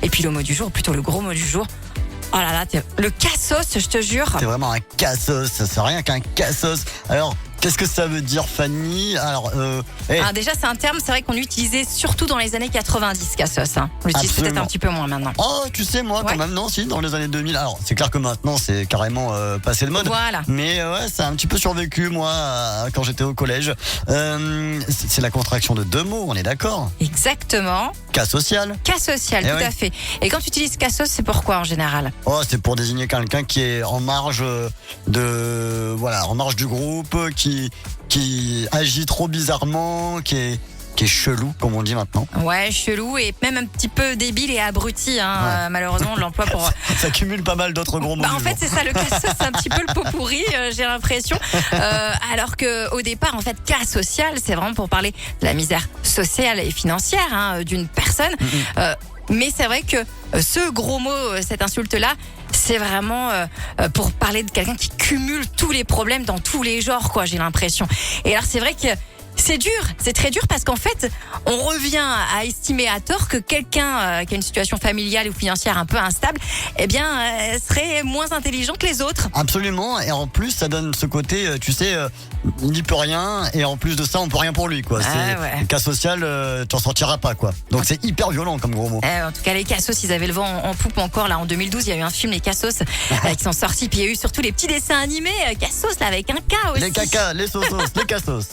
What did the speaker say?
Et puis le mot du jour, plutôt le gros mot du jour. Oh là là, le cassos, je te jure. C'est vraiment un cassos, c'est rien qu'un cassos. Alors, qu'est-ce que ça veut dire, Fanny? Alors, Alors déjà, c'est un terme, c'est vrai qu'on l'utilisait surtout dans les années 90, cassos. Hein. On l'utilise peut-être un petit peu moins maintenant. Oh, tu sais, moi, quand même, non, si, dans les années 2000. Alors, c'est clair que maintenant, c'est carrément passé de mode. Voilà. Mais ouais, ça a un petit peu survécu, moi, quand j'étais au collège. C'est la contraction de deux mots, on est d'accord? Exactement. Cas social. Cas social, tout à fait. Et quand tu utilises cassos, c'est pourquoi en général? Oh, c'est pour désigner quelqu'un qui est en marge en marge du groupe, qui agit trop bizarrement, qui est chelou, comme on dit maintenant. Ouais, chelou et même un petit peu débile et abruti, hein, malheureusement, on l'emploie pour... Ça cumule pas mal d'autres gros mots. En fait, c'est ça, le cassos, c'est un petit peu le pot pourri, j'ai l'impression. Alors que au départ, en fait, cas social, c'est vraiment pour parler de la misère sociale et financière d'une personne. Mais c'est vrai que ce gros mot, cette insulte-là, c'est vraiment pour parler de quelqu'un qui cumule tous les problèmes dans tous les genres, quoi, j'ai l'impression. Et alors, c'est vrai que c'est dur, c'est très dur parce qu'en fait, on revient à estimer à tort que quelqu'un qui a une situation familiale ou financière un peu instable, serait moins intelligent que les autres. Absolument, et en plus, ça donne ce côté, tu sais, il n'y peut rien, et en plus de ça, on peut rien pour lui, quoi. C'est cas social, t'en sortiras pas, quoi. Donc c'est hyper violent comme gros mot. En tout cas, les cassos, ils avaient le vent en poupe encore. Là, en 2012, il y a eu un film, les cassos, qui sont sortis. Puis il y a eu surtout les petits dessins animés, cassos, là, avec un K aussi. Les cacas, les sausos, les cassos.